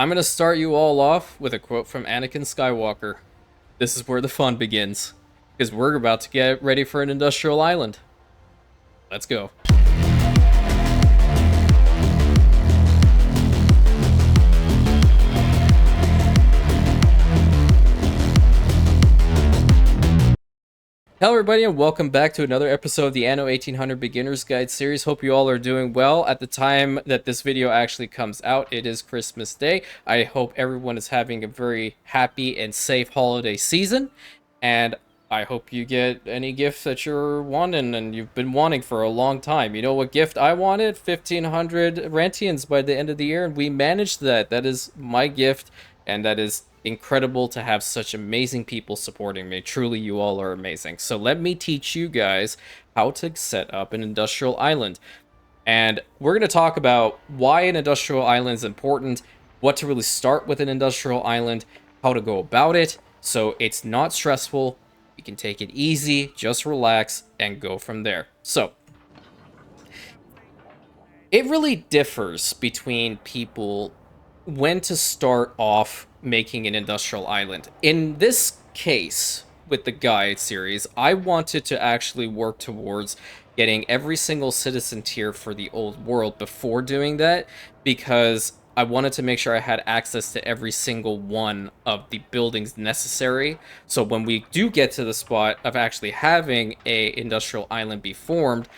I'm going to start you all off with a quote from Anakin Skywalker. This is where the fun begins, because we're about to get ready for an industrial island. Let's go. Hello everybody and welcome back to another episode of the Anno 1800 Beginner's Guide series. Hope you all are doing well. At the time that this video actually comes out, it is Christmas Day. I hope everyone is having a very happy and safe holiday season. And I hope you get any gift that you're wanting and you've been wanting for a long time. You know what gift I wanted? 1,500 Rantians by the end of the year, and we managed that. That is my gift, and that is incredible to have such amazing people supporting me. Truly, you all are amazing. So let me teach you guys how to set up an industrial island. And we're going to talk about why an industrial island is important, what to really start with an industrial island, how to go about it, so it's not stressful. You can take it easy, just relax, and go from there. So, it really differs between people when to start off making an industrial island. In this case, with the guide series, I wanted to actually work towards getting every single citizen tier for the old world before doing that, because I wanted to make sure I had access to every single one of the buildings necessary. So when we do get to the spot of actually having a industrial island be formed,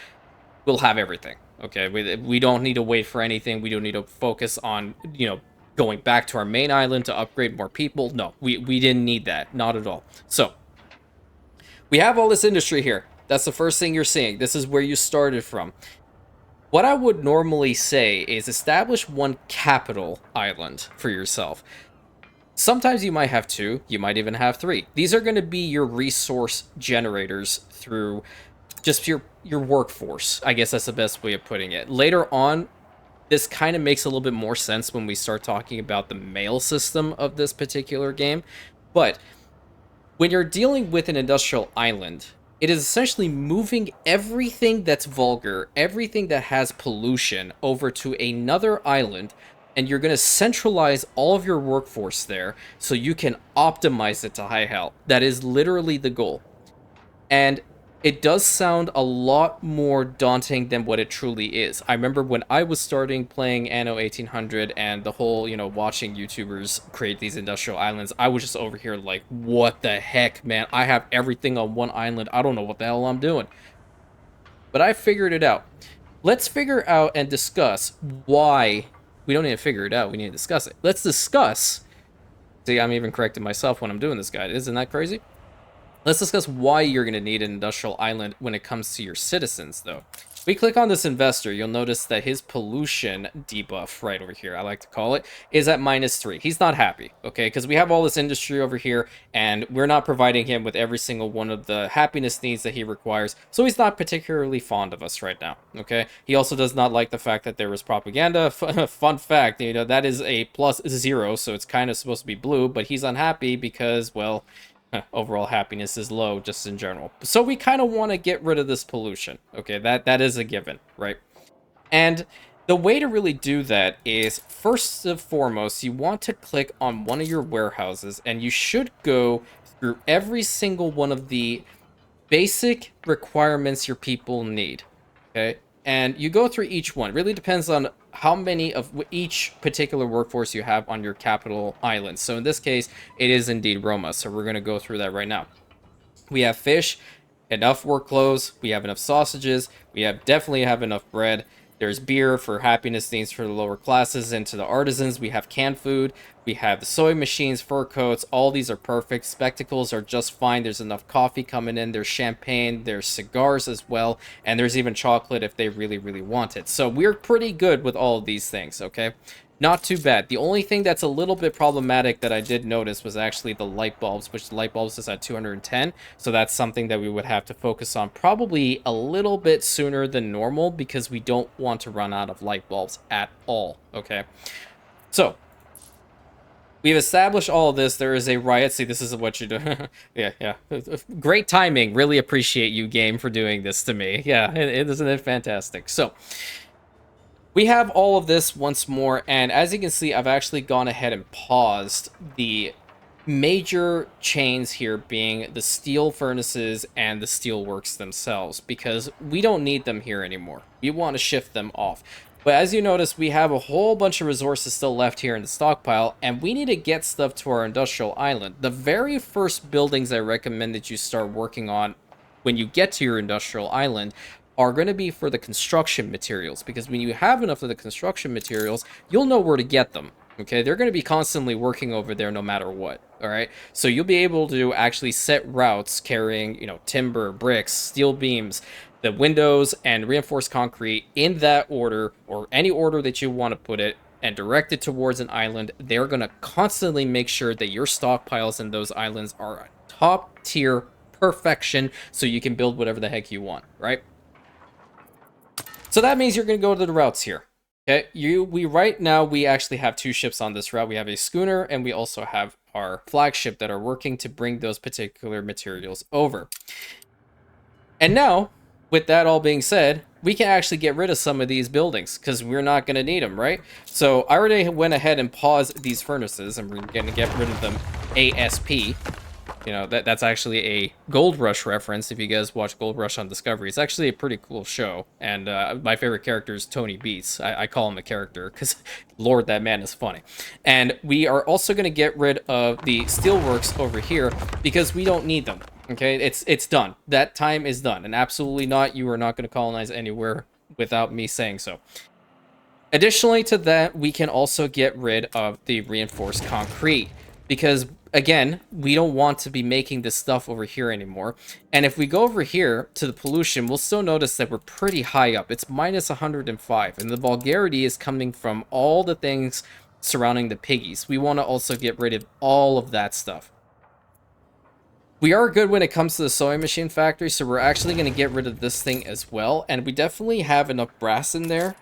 we'll have everything. Okay, we don't need to wait for anything. We don't need to focus on, going back to our main island to upgrade more people. No, we didn't need that. Not at all. So, we have all this industry here. That's the first thing you're seeing. This is where you started from. What I would normally say is establish one capital island for yourself. Sometimes you might have two. You might even have three. These are going to be your resource generators through just your workforce. I guess that's the best way of putting it. Later on, this kind of makes a little bit more sense when we start talking about the mail system of this particular game. But when you're dealing with an industrial island, it is essentially moving everything that's vulgar, everything that has pollution, over to another island, and you're going to centralize all of your workforce there so you can optimize it to high hell. That is literally the goal. And it does sound a lot more daunting than what it truly is. I remember when I was starting playing Anno 1800 and the whole, watching YouTubers create these industrial islands, I was just over here like, what the heck, man? I have everything on one island. I don't know what the hell I'm doing. But I figured it out. Let's figure out and discuss why. We don't need to figure it out. We need to discuss it. Let's discuss. See, I'm even correcting myself when I'm doing this guide. Isn't that crazy? Let's discuss why you're going to need an industrial island when it comes to your citizens, though. If we click on this investor, you'll notice that his pollution debuff right over here, I like to call it, is at -3. He's not happy, okay? Because we have all this industry over here, and we're not providing him with every single one of the happiness needs that he requires, so he's not particularly fond of us right now, okay? He also does not like the fact that there was propaganda. Fun fact, that is a +0, so it's kind of supposed to be blue, but he's unhappy because, well, overall happiness is low just in general. So we kind of want to get rid of this pollution. Okay, that is a given, right? And the way to really do that is, first and foremost, you want to click on one of your warehouses, and you should go through every single one of the basic requirements your people need. Okay, and you go through each one. It really depends on how many of each particular workforce you have on your capital island. So in this case, it is indeed Roma. So we're going to go through that right now. We have fish, enough work clothes. We have enough sausages. We definitely have enough bread. There's beer for happiness needs for the lower classes, and to the artisans, we have canned food. We have the sewing machines, fur coats. All these are perfect. Spectacles are just fine. There's enough coffee coming in. There's champagne. There's cigars as well. And there's even chocolate if they really, really want it. So we're pretty good with all of these things, okay? Not too bad. The only thing that's a little bit problematic that I did notice was actually the light bulbs, which the light bulbs is at 210. So that's something that we would have to focus on probably a little bit sooner than normal, because we don't want to run out of light bulbs at all, okay? So we've established all of this. There is a riot. See, this is what you do. yeah. Great timing. Really appreciate you, game, for doing this to me. Yeah, isn't it fantastic? So We have all of this once more, and as you can see, I've actually gone ahead and paused the major chains here being the steel furnaces and the steel works themselves, because we don't need them here anymore. We want to shift them off. But as you notice, we have a whole bunch of resources still left here in the stockpile, and we need to get stuff to our industrial island. The very first buildings I recommend that you start working on when you get to your industrial island are going to be for the construction materials, because when you have enough of the construction materials, you'll know where to get them. Okay, they're going to be constantly working over there no matter what. All right, so you'll be able to actually set routes carrying, timber, bricks, steel beams, the windows, and reinforced concrete in that order, or any order that you want to put it, and direct it towards an island. They're going to constantly make sure that your stockpiles in those islands are top tier perfection, so you can build whatever the heck you want, right? So that means you're going to go to the routes here. Okay, we right now we actually have two ships on this route. We have a schooner, and we also have our flagship that are working to bring those particular materials over. And now, with that all being said, we can actually get rid of some of these buildings because we're not going to need them, right? So I already went ahead and paused these furnaces, and we're going to get rid of them ASP. That's actually a Gold Rush reference. If you guys watch Gold Rush on Discovery, it's actually a pretty cool show. And my favorite character is Tony Beats. I call him a character because, Lord, that man is funny. And we are also going to get rid of the steelworks over here because we don't need them. Okay, it's done. That time is done. And absolutely not, you are not going to colonize anywhere without me saying so. Additionally to that, we can also get rid of the reinforced concrete because, again, we don't want to be making this stuff over here anymore. And if we go over here to the pollution, we'll still notice that we're pretty high up. It's minus 105, and the vulgarity is coming from all the things surrounding the piggies. We want to also get rid of all of that stuff. We are good when it comes to the sewing machine factory, so we're actually going to get rid of this thing as well. And we definitely have enough brass in there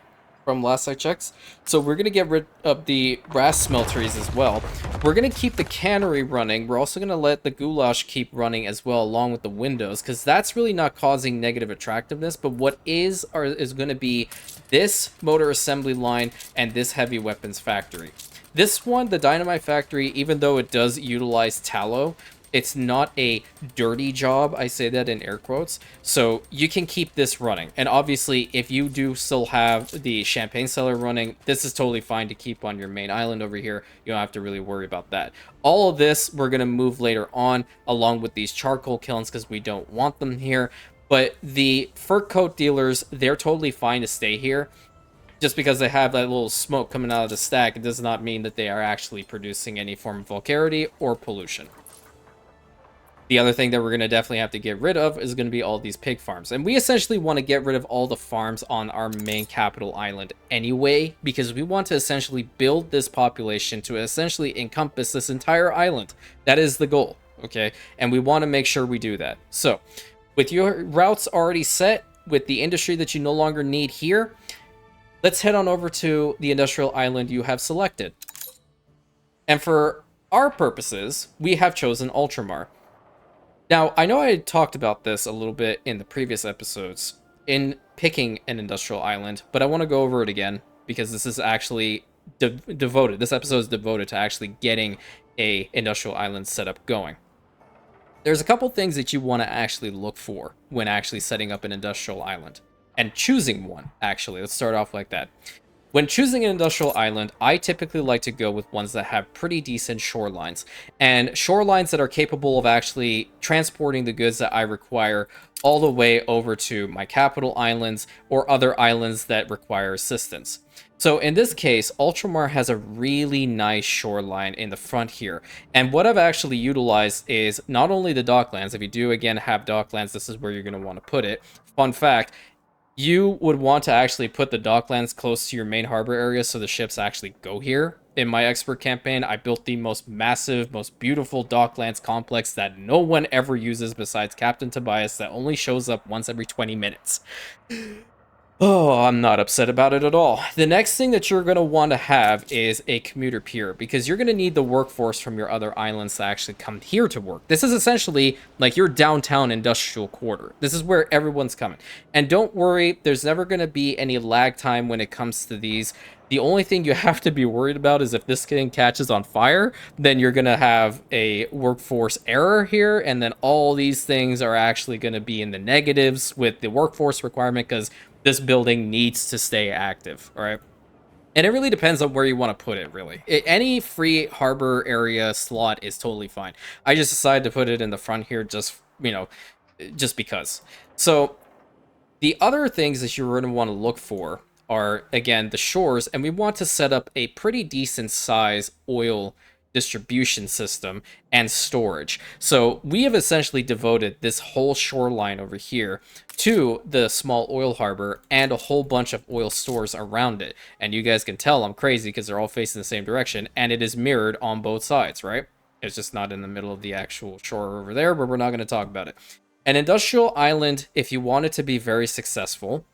from last I checked. So we're going to get rid of the brass smelteries as well. We're going to keep the cannery running. We're also going to let the goulash keep running as well, along with the windows, because that's really not causing negative attractiveness. But what is going to be this motor assembly line and this heavy weapons factory. This one, the dynamite factory, even though it does utilize tallow, it's not a dirty job. I say that in air quotes. So you can keep this running. And obviously, if you do still have the champagne cellar running, this is totally fine to keep on your main island over here. You don't have to really worry about that. All of this, we're going to move later on, along with these charcoal kilns, because we don't want them here. But the fur coat dealers, they're totally fine to stay here. Just because they have that little smoke coming out of the stack, it does not mean that they are actually producing any form of vulgarity or pollution. The other thing that we're going to definitely have to get rid of is going to be all these pig farms. And we essentially want to get rid of all the farms on our main capital island anyway, because we want to essentially build this population to essentially encompass this entire island. That is the goal, okay? And we want to make sure we do that. So, with your routes already set, with the industry that you no longer need here, let's head on over to the industrial island you have selected. And for our purposes, we have chosen Ultramar. Now, I know I had talked about this a little bit in the previous episodes in picking an industrial island, but I want to go over it again because this is actually devoted. This episode is devoted to actually getting a industrial island setup going. There's a couple things that you want to actually look for when actually setting up an industrial island and choosing one, actually. Let's start off like that. When choosing an industrial island, I typically like to go with ones that have pretty decent shorelines, and shorelines that are capable of actually transporting the goods that I require all the way over to my capital islands or other islands that require assistance. So in this case, Ultramar has a really nice shoreline in the front here. And what I've actually utilized is not only the docklands. If you do, again, have docklands, this is where you're going to want to put it. Fun fact, you would want to actually put the docklands close to your main harbor area so the ships actually go here. In my expert campaign, I built the most massive, most beautiful docklands complex that no one ever uses besides Captain Tobias, that only shows up once every 20 minutes. Oh, I'm not upset about it at all. The next thing that you're going to want to have is a commuter pier because you're going to need the workforce from your other islands to actually come here to work. This is essentially like your downtown industrial quarter. This is where everyone's coming. And don't worry, there's never going to be any lag time when it comes to these. The only thing you have to be worried about is if this thing catches on fire, then you're going to have a workforce error here. And then all these things are actually going to be in the negatives with the workforce requirement because this building needs to stay active, all right? And it really depends on where you want to put it, really. Any free harbor area slot is totally fine. I just decided to put it in the front here just, just because. So the other things that you're going to want to look for are, again, the shores, and we want to set up a pretty decent size oil distribution system and storage. So we have essentially devoted this whole shoreline over here to the small oil harbor and a whole bunch of oil stores around it. And you guys can tell I'm crazy because they're all facing the same direction, and it is mirrored on both sides, right? It's just not in the middle of the actual shore over there, but we're not going to talk about it. An industrial island, if you want it to be very successful,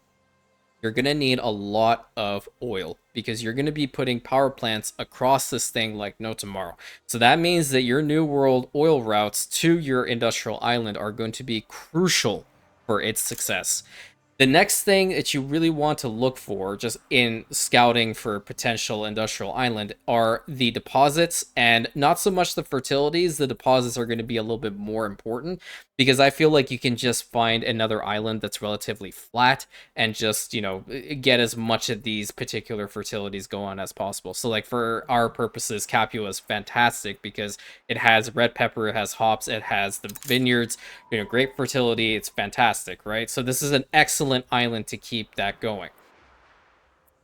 you're going to need a lot of oil because you're going to be putting power plants across this thing like no tomorrow. So that means that your New World oil routes to your industrial island are going to be crucial for its success. The next thing that you really want to look for just in scouting for potential industrial island are the deposits, and not so much the fertilities. The deposits are going to be a little bit more important because I feel like you can just find another island that's relatively flat and just, get as much of these particular fertilities going as possible. So like for our purposes, Capua is fantastic because it has red pepper, it has hops, it has the vineyards, great fertility. It's fantastic, right? So this is an excellent island to keep that going.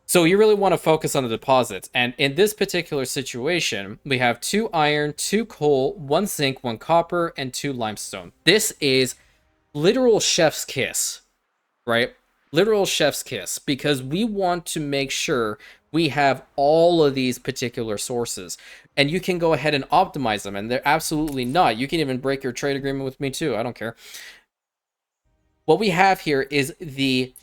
So you really want to focus on the deposits. And in this particular situation, we have 2 iron, 2 coal, 1 zinc, 1 copper, and 2 limestone. This is literal chef's kiss, right? Literal chef's kiss, because we want to make sure we have all of these particular sources. And you can go ahead and optimize them, and they're absolutely not. You can even break your trade agreement with me too. I don't care. What we have here is the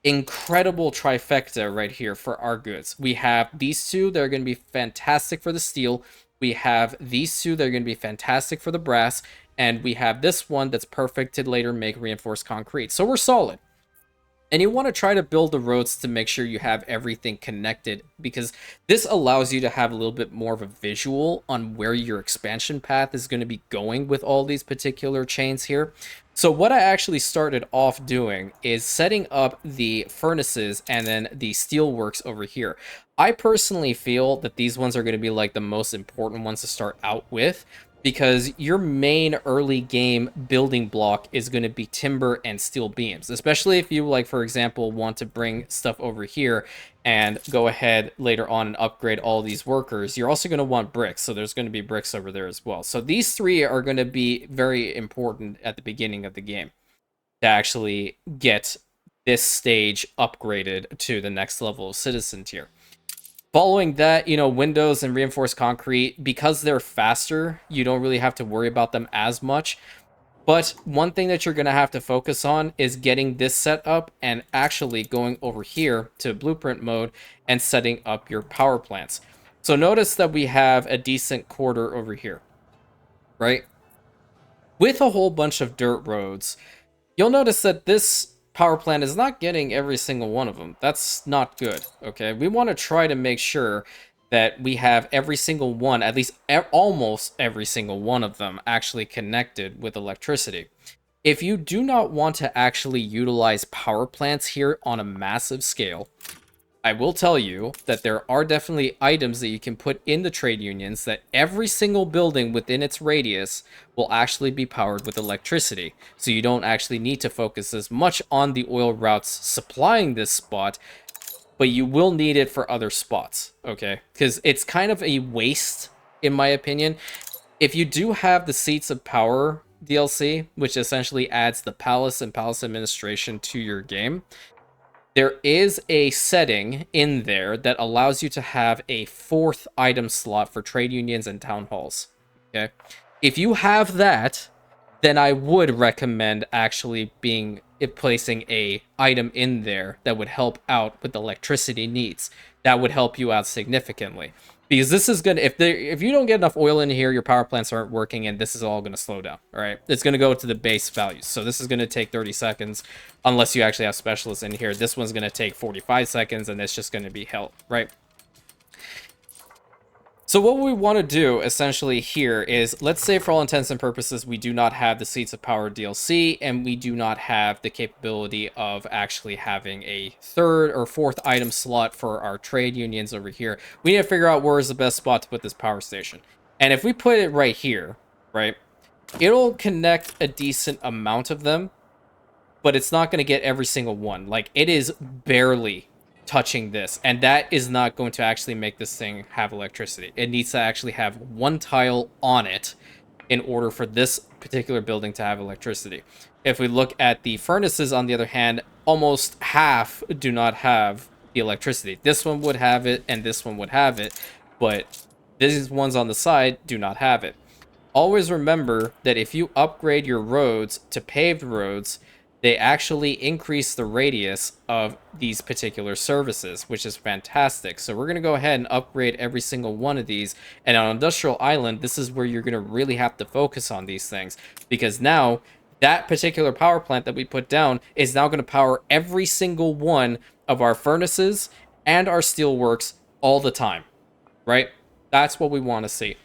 incredible trifecta right here for our goods. We have these 2 that are going to be fantastic for the steel. We have these 2 that are going to be fantastic for the brass. And we have this one that's perfect to later make reinforced concrete. So we're solid. And you want to try to build the roads to make sure you have everything connected, because this allows you to have a little bit more of a visual on where your expansion path is going to be going with all these particular chains here. So what I actually started off doing is setting up the furnaces and then the steelworks over here. I personally feel that these ones are going to be like the most important ones to start out with, because your main early game building block is going to be timber and steel beams, especially if you, like, for example, want to bring stuff over here and go ahead later on and upgrade all these workers. You're also going to want bricks, so there's going to be bricks over there as well. So these 3 are going to be very important at the beginning of the game to actually get this stage upgraded to the next level of citizen tier. Following that, windows and reinforced concrete, because they're faster, you don't really have to worry about them as much. But one thing that you're going to have to focus on is getting this set up and actually going over here to blueprint mode and setting up your power plants. So notice that we have a decent quarter over here, right? With a whole bunch of dirt roads, you'll notice that this power plant is not getting every single one of them. That's not good, okay? We want to try to make sure that we have every single one, at least almost every single one of them, actually connected with electricity. If you do not want to actually utilize power plants here on a massive scale, I will tell you that there are definitely items that you can put in the trade unions that every single building within its radius will actually be powered with electricity. So you don't actually need to focus as much on the oil routes supplying this spot, but you will need it for other spots, okay? Because it's kind of a waste, in my opinion. If you do have the Seats of Power DLC, which essentially adds the Palace and Palace Administration to your game, there is a setting in there that allows you to have a 4th item slot for trade unions and town halls. Okay, if you have that, then I would recommend actually placing a item in there that would help out with electricity needs. That would help you out significantly. Because this is gonna if you don't get enough oil in here, your power plants aren't working, and this is all gonna slow down. All right, it's gonna go to the base values. So this is gonna take 30 seconds, unless you actually have specialists in here. This one's gonna take 45 seconds, and it's just gonna be hell, right? So what we want to do essentially here is, let's say for all intents and purposes, we do not have the Seats of Power DLC, and we do not have the capability of actually having a third or fourth item slot for our trade unions over here. We need to figure out where is the best spot to put this power station. And if we put it right here, right, it'll connect a decent amount of them, but it's not going to get every single one. Like, it is barely touching this, and that is not going to actually make this thing have electricity. It needs to actually have one tile on it in order for this particular building to have electricity. If we look at the furnaces, on the other hand, almost half do not have the electricity. This one would have it, and this one would have it, but these ones on the side do not have it. Always remember that if you upgrade your roads to paved roads, they actually increase the radius of these particular services, which is fantastic. So we're going to go ahead and upgrade every single one of these. And on Industrial Island, this is where you're going to really have to focus on these things, because now that particular power plant that we put down is now going to power every single one of our furnaces and our steelworks all the time, right? That's what we want to see.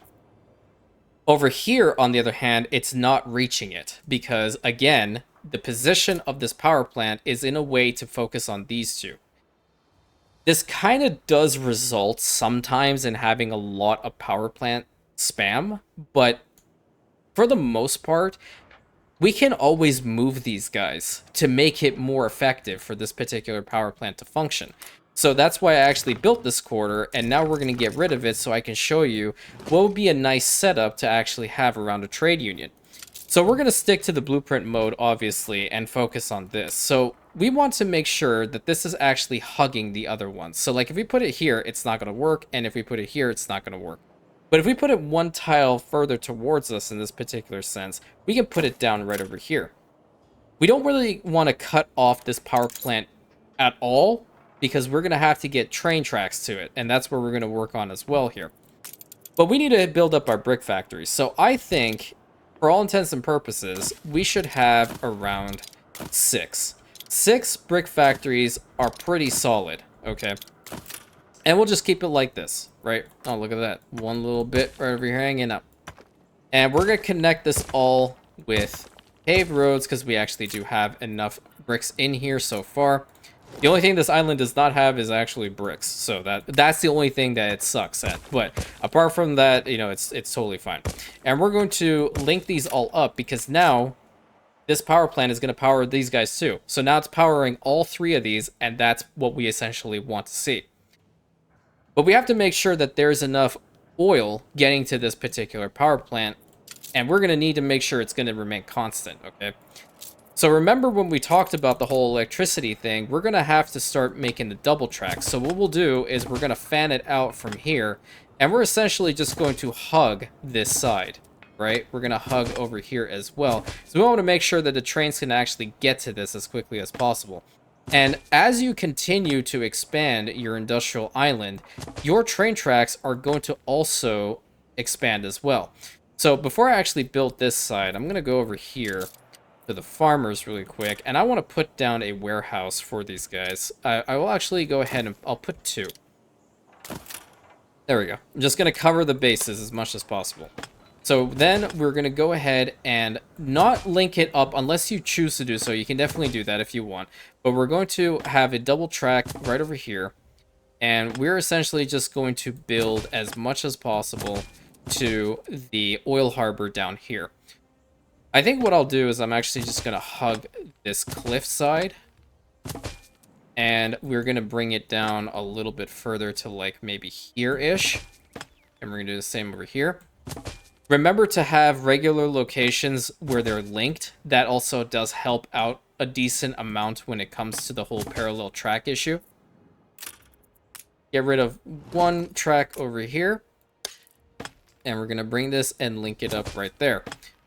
Over here, on the other hand, it's not reaching it because, again, the position of this power plant is in a way to focus on these two. This kind of does result sometimes in having a lot of power plant spam, but for the most part, we can always move these guys to make it more effective for this particular power plant to function. So that's why I actually built this quarter, and now we're going to get rid of it so I can show you what would be a nice setup to actually have around a trade union. So we're going to stick to the blueprint mode, obviously, and focus on this. So we want to make sure that this is actually hugging the other ones. So like if we put it here, it's not going to work, and if we put it here, it's not going to work. But if we put it one tile further towards us in this particular sense, we can put it down right over here. We don't really want to cut off this power plant at all, because we're going to have to get train tracks to it, and that's where we're going to work on as well here. But we need to build up our brick factories. So I think, for all intents and purposes, we should have around 6. 6 brick factories are pretty solid, okay? And we'll just keep it like this, right? Oh, look at that. One little bit right over here hanging up. And we're going to connect this all with paved roads, because we actually do have enough bricks in here so far. The only thing this island does not have is actually bricks, so that's the only thing that it sucks at. But apart from that, you know, it's totally fine. And we're going to link these all up, because now this power plant is going to power these guys too. So now it's powering all 3 of these, and that's what we essentially want to see. But we have to make sure that there's enough oil getting to this particular power plant, and we're going to need to make sure it's going to remain constant, okay? So remember when we talked about the whole electricity thing, we're going to have to start making the double tracks. So what we'll do is we're going to fan it out from here, and we're essentially just going to hug this side, right? We're going to hug over here as well. So we want to make sure that the trains can actually get to this as quickly as possible. And as you continue to expand your industrial island, your train tracks are going to also expand as well. So before I actually build this side, I'm going to go over here to the farmers really quick, and I want to put down a warehouse for these guys. I will actually go ahead and I'll put 2. There we go. I'm just going to cover the bases as much as possible. So then we're going to go ahead and not link it up unless you choose to do so. You can definitely do that if you want. But we're going to have a double track right over here, and we're essentially just going to build as much as possible to the oil harbor down here. I think what I'll do is I'm actually just going to hug this cliff side, and we're going to bring it down a little bit further to like maybe here-ish, and we're going to do the same over here. Remember to have regular locations where they're linked. That also does help out a decent amount when it comes to the whole parallel track issue. Get rid of one track over here, and we're going to bring this and link it up right there.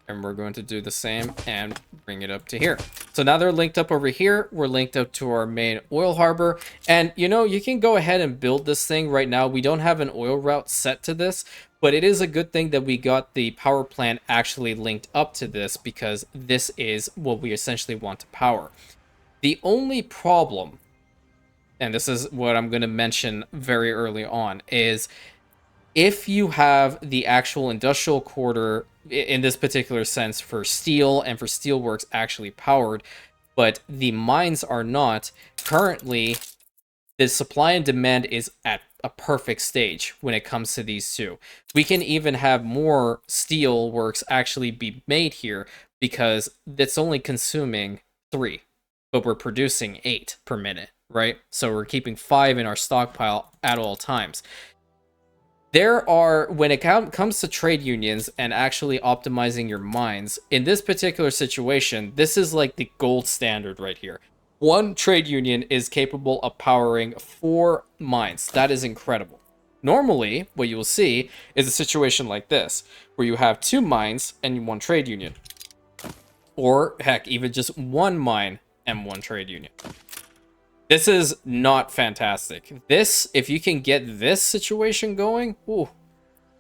And we're going to do the same and bring it up to here. So now they're linked up over here. We're linked up to our main oil harbor. And, you know, you can go ahead and build this thing right now. We don't have an oil route set to this, but it is a good thing that we got the power plant actually linked up to this, because this is what we essentially want to power. The only problem, and this is what I'm going to mention very early on, is if you have the actual industrial quarter in this particular sense for steel and for steelworks actually powered, but the mines are not, currently the supply and demand is at a perfect stage when it comes to these two. We can even have more steel works actually be made here, because it's only consuming 3, but we're producing 8 per minute, right? So we're keeping 5 in our stockpile at all times. There are, when it comes to trade unions and actually optimizing your mines, in this particular situation, this is like the gold standard right here. One trade union is capable of powering 4 mines. That is incredible. Normally, what you will see is a situation like this, where you have 2 mines and 1 trade union. Or, heck, even just 1 mine and 1 trade union. This is not fantastic. This, if you can get this situation going, ooh,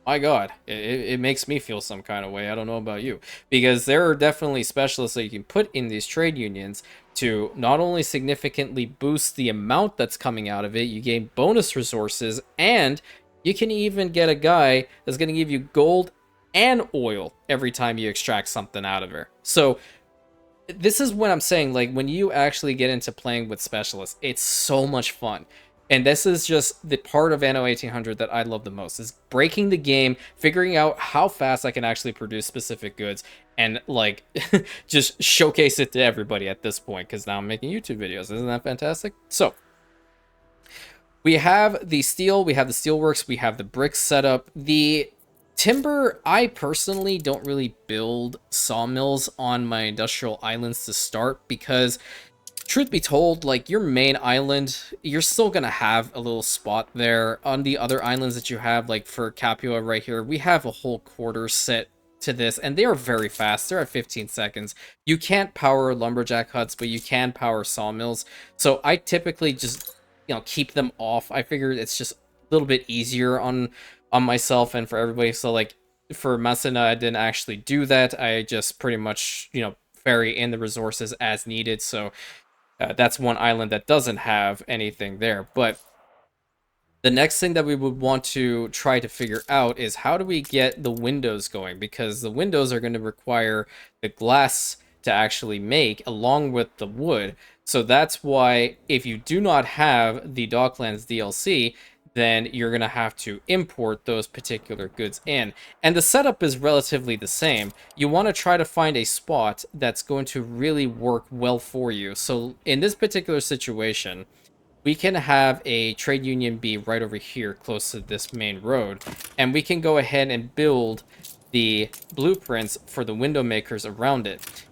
my God, it makes me feel some kind of way. I don't know about you. Because there are definitely specialists that you can put in these trade unions to not only significantly boost the amount that's coming out of it, you gain bonus resources, and you can even get a guy that's going to give you gold and oil every time you extract something out of her. So this is what I'm saying, like, when you actually get into playing with specialists, it's so much fun. And this is just the part of Anno 1800 that I love the most, is breaking the game, figuring out how fast I can actually produce specific goods, and, like, just showcase it to everybody at this point, because now I'm making YouTube videos. Isn't that fantastic? So, we have the steel, we have the steelworks, we have the bricks set up. The timber, I personally don't really build sawmills on my industrial islands to start, because truth be told, like, your main island, you're still gonna have a little spot there. On the other islands that you have, like for Capua right here, we have a whole quarter set to this, and they are very fast. They're at 15 seconds. You can't power lumberjack huts, but you can power sawmills. So I typically just, you know, keep them off. I figure it's just a little bit easier on myself and for everybody. So, like, for Masina, I didn't actually do that. I just pretty much, you know, ferry in the resources as needed. So that's one island that doesn't have anything there. But the next thing that we would want to try to figure out is, how do we get the windows going? Because the windows are going to require the glass to actually make, along with the wood. So that's why, if you do not have the Docklands DLC, then you're going to have to import those particular goods in. And the setup is relatively the same. You want to try to find a spot that's going to really work well for you. So in this particular situation, we can have a trade union be right over here close to this main road, and we can go ahead and build the blueprints for the window makers around it.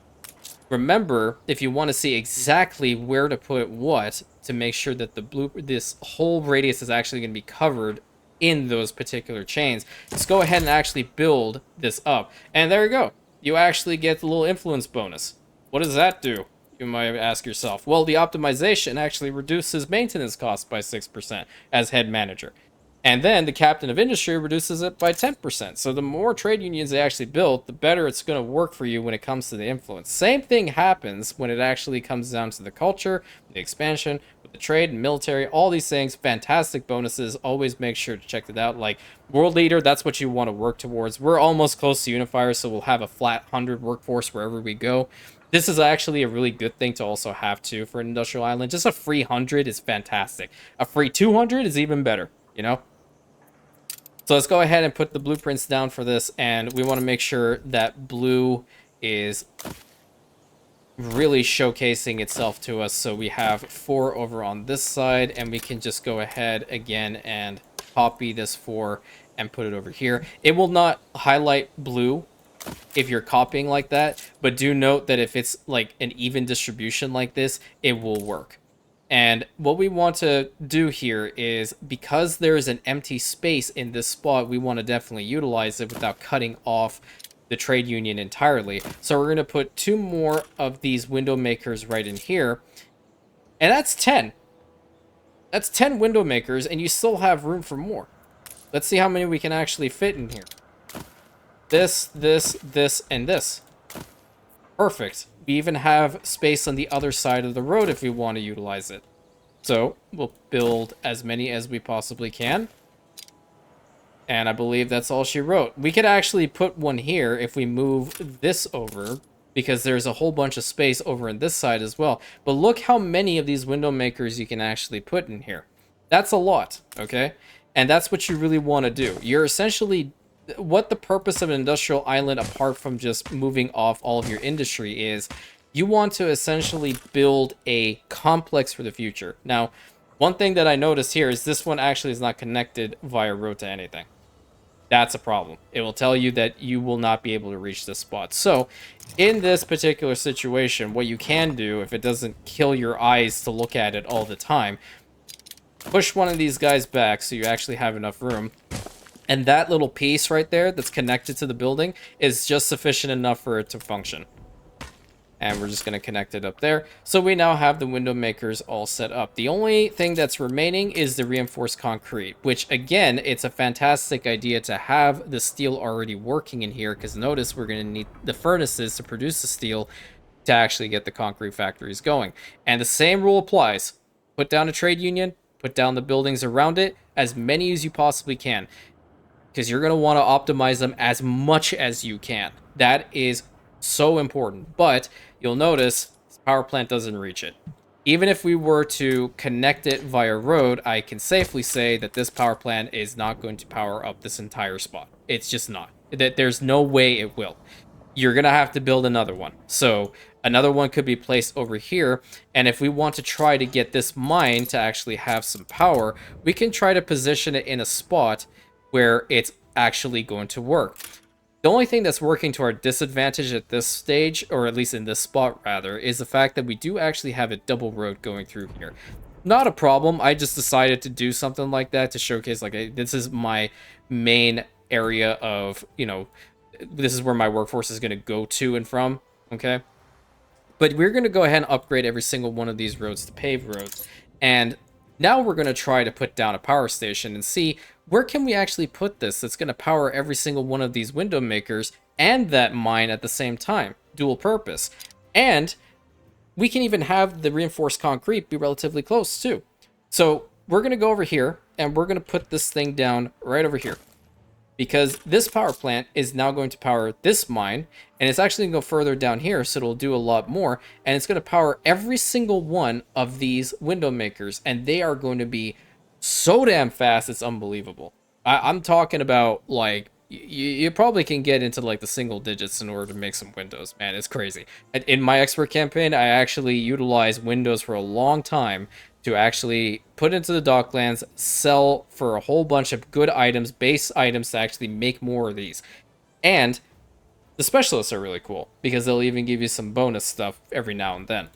Remember, if you want to see exactly where to put what, to make sure that this whole radius is actually going to be covered in those particular chains, just go ahead and actually build this up. And there you go. You actually get the little influence bonus. What does that do? You might ask yourself. Well, the optimization actually reduces maintenance costs by 6% as head manager. And then the captain of industry reduces it by 10%. So the more trade unions they actually build, the better it's going to work for you when it comes to the influence. Same thing happens when it actually comes down to the culture, the expansion, with the trade and military, all these things, fantastic bonuses. Always make sure to check it out. Like world leader, that's what you want to work towards. We're almost close to unifier, so we'll have a flat 100 workforce wherever we go. This is actually a really good thing to also have too for an industrial island. Just a free 100 is fantastic. A free 200 is even better, you know? So let's go ahead and put the blueprints down for this, and we want to make sure that blue is really showcasing itself to us. So we have 4 over on this side, and we can just go ahead again and copy this 4 and put it over here. It will not highlight blue if you're copying like that, but do note that if it's like an even distribution like this, it will work. And what we want to do here is, because there is an empty space in this spot, we want to definitely utilize it without cutting off the trade union entirely. So we're going to put 2 more of these window makers right in here. And that's 10. That's 10 window makers, and you still have room for more. Let's see how many we can actually fit in here. This, and this. Perfect. We even have space on the other side of the road if we want to utilize it. So we'll build as many as we possibly can. And I believe that's all she wrote. We could actually put one here if we move this over, because there's a whole bunch of space over in this side as well. But look how many of these window makers you can actually put in here. That's a lot, okay? And that's what you really want to do. You're essentially... What the purpose of an industrial island, apart from just moving off all of your industry, is you want to essentially build a complex for the future. Now, one thing that I noticed here is this one actually is not connected via road to anything. That's a problem. It will tell you that you will not be able to reach this spot. So, in this particular situation, what you can do, if it doesn't kill your eyes to look at it all the time, push one of these guys back so you actually have enough room. And that little piece right there that's connected to the building is just sufficient enough for it to function. And we're just going to connect it up there. So we now have the window makers all set up. The only thing that's remaining is the reinforced concrete, which again, it's a fantastic idea to have the steel already working in here, because notice we're going to need the furnaces to produce the steel to actually get the concrete factories going. And the same rule applies. Put down a trade union, put down the buildings around it, as many as you possibly can, because you're going to want to optimize them as much as you can. That is so important. But you'll notice this power plant doesn't reach it. Even if we were to connect it via road, I can safely say that this power plant is not going to power up this entire spot. It's just not. There's no way it will. You're going to have to build another one. So another one could be placed over here. And if we want to try to get this mine to actually have some power, we can try to position it in a spot where it's actually going to work. The only thing that's working to our disadvantage at this stage, or at least in this spot rather, is the fact that we do actually have a double road going through here. Not a problem. I just decided to do something like that to showcase, like, this is my main area of, you know, this is where my workforce is going to go to and from, okay? But we're going to go ahead and upgrade every single one of these roads to paved roads. And now we're going to try to put down a power station and see where can we actually put this that's going to power every single one of these window makers and that mine at the same time. Dual purpose. And we can even have the reinforced concrete be relatively close too. So we're going to go over here and we're going to put this thing down right over here, because this power plant is now going to power this mine, and it's actually going to go further down here, so it'll do a lot more, and it's going to power every single one of these window makers, and they are going to be so damn fast, it's unbelievable. I'm talking about, like, you probably can get into, like, the single digits in order to make some windows, man. It's crazy. In my expert campaign, I actually utilized windows for a long time to actually put into the docklands, sell for a whole bunch of good items, base items, to actually make more of these. And the specialists are really cool, because they'll even give you some bonus stuff every now and then.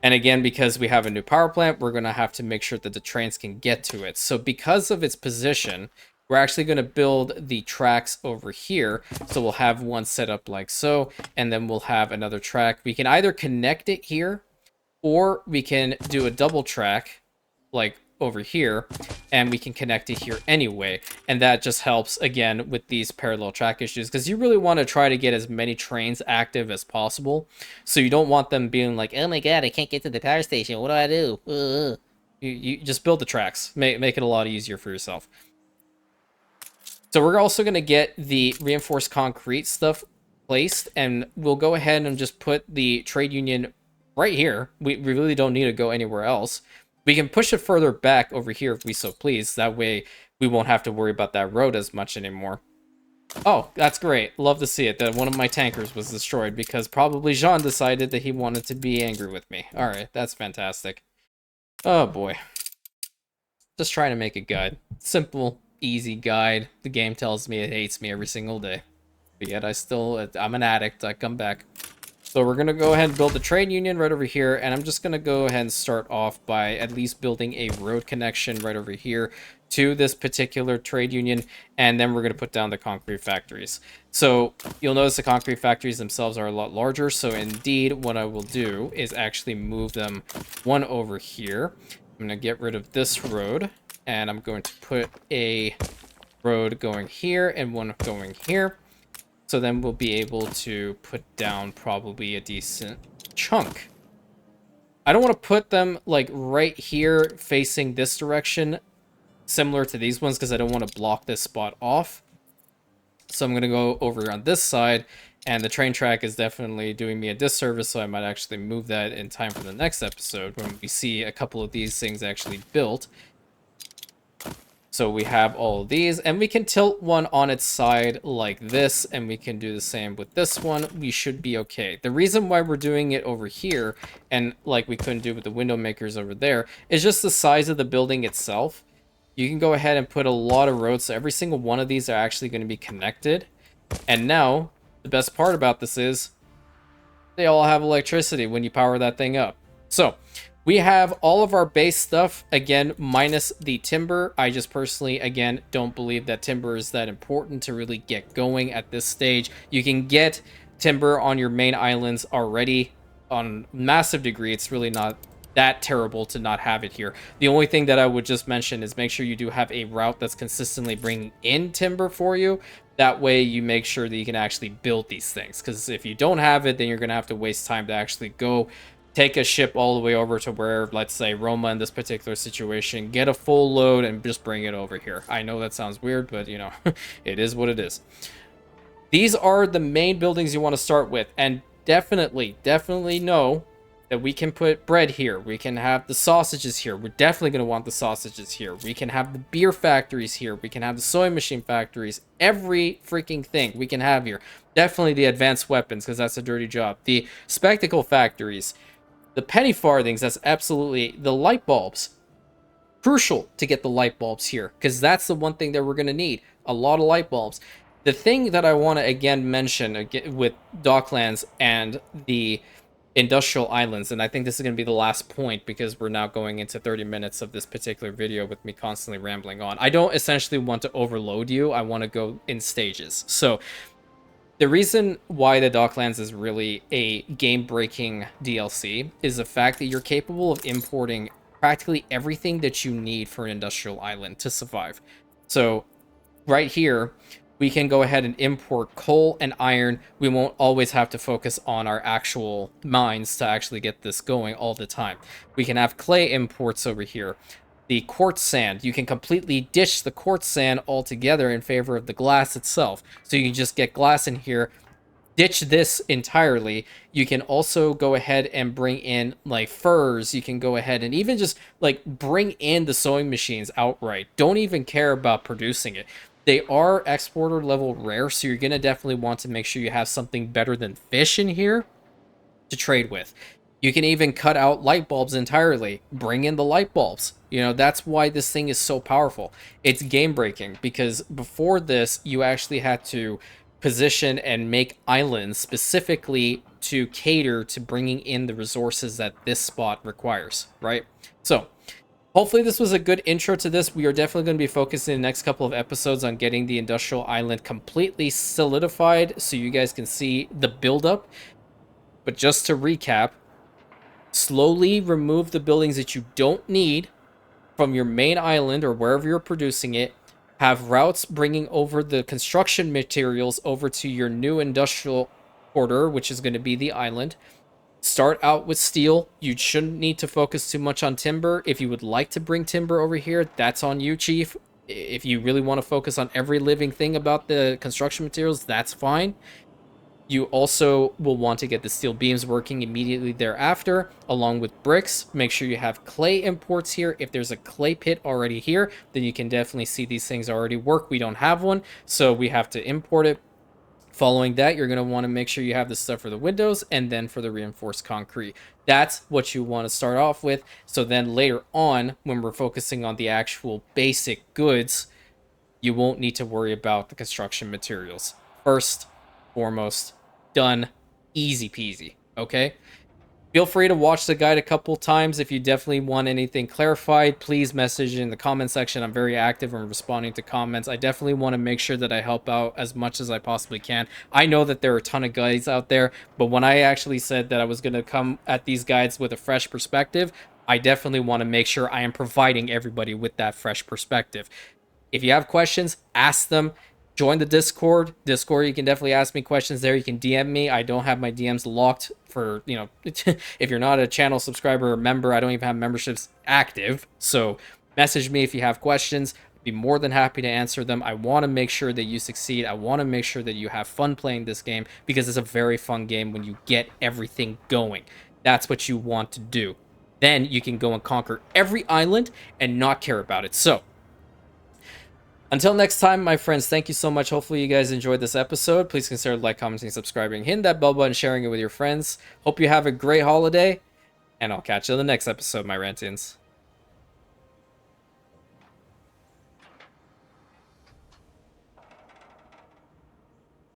And again, because we have a new power plant, we're going to have to make sure that the trains can get to it. So because of its position, we're actually going to build the tracks over here. So we'll have one set up like so, and then we'll have another track. We can either connect it here, or we can do a double track like over here, and we can connect it here anyway. And that just helps, again, with these parallel track issues, because you really want to try to get as many trains active as possible. So you don't want them being like, oh my god, I can't get to the power station, what do I do? You just build the tracks, make it a lot easier for yourself. So we're also going to get the reinforced concrete stuff placed, and we'll go ahead and just put the trade union right here. We really don't need to go anywhere else. We can push it further back over here if we so please. That way we won't have to worry about that road as much anymore. Oh, that's great. Love to see it. That one of my tankers was destroyed because probably Jean decided that he wanted to be angry with me. Alright, that's fantastic. Oh boy. Just trying to make a guide. Simple, easy guide. The game tells me it hates me every single day. But yet I'm an addict. I come back. So we're going to go ahead and build a trade union right over here, and I'm just going to go ahead and start off by at least building a road connection right over here to this particular trade union, and then we're going to put down the concrete factories. So you'll notice the concrete factories themselves are a lot larger, so indeed what I will do is actually move them one over here. I'm going to get rid of this road, and I'm going to put a road going here and one going here. So then we'll be able to put down probably a decent chunk. I don't want to put them like right here facing this direction, similar to these ones, because I don't want to block this spot off. So I'm going to go over on this side, and the train track is definitely doing me a disservice, so I might actually move that in time for the next episode when we see a couple of these things actually built. So we have all of these, and we can tilt one on its side like this, and we can do the same with this one. We should be okay. The reason why we're doing it over here, and like we couldn't do with the window makers over there, is just the size of the building itself. You can go ahead and put a lot of roads, so every single one of these are actually going to be connected. And now, the best part about this is, they all have electricity when you power that thing up. So, we have all of our base stuff, again, minus the timber. I just personally, again, don't believe that timber is that important to really get going at this stage. You can get timber on your main islands already on massive degree. It's really not that terrible to not have it here. The only thing that I would just mention is make sure you do have a route that's consistently bringing in timber for you. That way you make sure that you can actually build these things. Because if you don't have it, then you're going to have to waste time to actually go take a ship all the way over to where, let's say, Roma in this particular situation, get a full load and just bring it over here. I know that sounds weird, but, you know, it is what it is. These are the main buildings you want to start with, and definitely know that we can put bread here. We can have the sausages here. We're definitely going to want the sausages here. We can have the beer factories here. We can have the sewing machine factories. Every freaking thing we can have here. Definitely the advanced weapons, because that's a dirty job. The spectacle factories. The penny farthings, that's absolutely... The light bulbs. Crucial to get the light bulbs here, because that's the one thing that we're going to need. A lot of light bulbs. The thing that I want to, again, mention with Docklands and the industrial islands, and I think this is going to be the last point, because we're now going into 30 minutes of this particular video with me constantly rambling on. I don't essentially want to overload you. I want to go in stages. So... the reason why the Docklands is really a game-breaking DLC is the fact that you're capable of importing practically everything that you need for an industrial island to survive. So, right here, we can go ahead and import coal and iron. We won't always have to focus on our actual mines to actually get this going all the time. We can have clay imports over here. The quartz sand, you can completely ditch the quartz sand altogether in favor of the glass itself. So you can just get glass in here, ditch this entirely. You can also go ahead and bring in like furs. You can go ahead and even just like bring in the sewing machines outright. Don't even care about producing it. They are exporter level rare, so you're going to definitely want to make sure you have something better than fish in here to trade with. You can even cut out light bulbs entirely. Bring in the light bulbs. You know, that's why this thing is so powerful. It's game breaking, because before this, you actually had to position and make islands specifically to cater to bringing in the resources that this spot requires, right? So, hopefully this was a good intro to this. We are definitely going to be focusing in the next couple of episodes on getting the industrial island completely solidified so you guys can see the buildup. But just to recap, slowly remove the buildings that you don't need from your main island or wherever you're producing it. Have routes bringing over the construction materials over to your new industrial quarter, which is going to be the island. Start out with steel. You shouldn't need to focus too much on timber. If you would like to bring timber over here, that's on you, Chief. If you really want to focus on every living thing about the construction materials, that's fine. You also will want to get the steel beams working immediately thereafter, along with bricks. Make sure you have clay imports here. If there's a clay pit already here, then you can definitely see these things already work. We don't have one, so we have to import it. Following that, you're going to want to make sure you have the stuff for the windows and then for the reinforced concrete. That's what you want to start off with. So then later on, when we're focusing on the actual basic goods, you won't need to worry about the construction materials. First, foremost, done, easy peasy. Okay? Feel free to watch the guide a couple times. If you definitely want anything clarified, please message in the comment section. I'm very active in responding to comments. I definitely want to make sure that I help out as much as I possibly can. I know that there are a ton of guides out there, but when I actually said that I was going to come at these guides with a fresh perspective, I definitely want to make sure I am providing everybody with that fresh perspective. If you have questions, ask them. Join the Discord, you can definitely ask me questions there. You can DM me. I don't have my DMs locked for, if you're not a channel subscriber or member, I don't even have memberships active. So message me if you have questions. I'd be more than happy to answer them. I want to make sure that you succeed. I want to make sure that you have fun playing this game, because it's a very fun game when you get everything going. That's what you want to do. Then you can go and conquer every island and not care about it. So until next time, my friends, thank you so much. Hopefully you guys enjoyed this episode. Please consider like, commenting, subscribing, hitting that bell button, sharing it with your friends. Hope you have a great holiday, and I'll catch you in the next episode, my Rantians.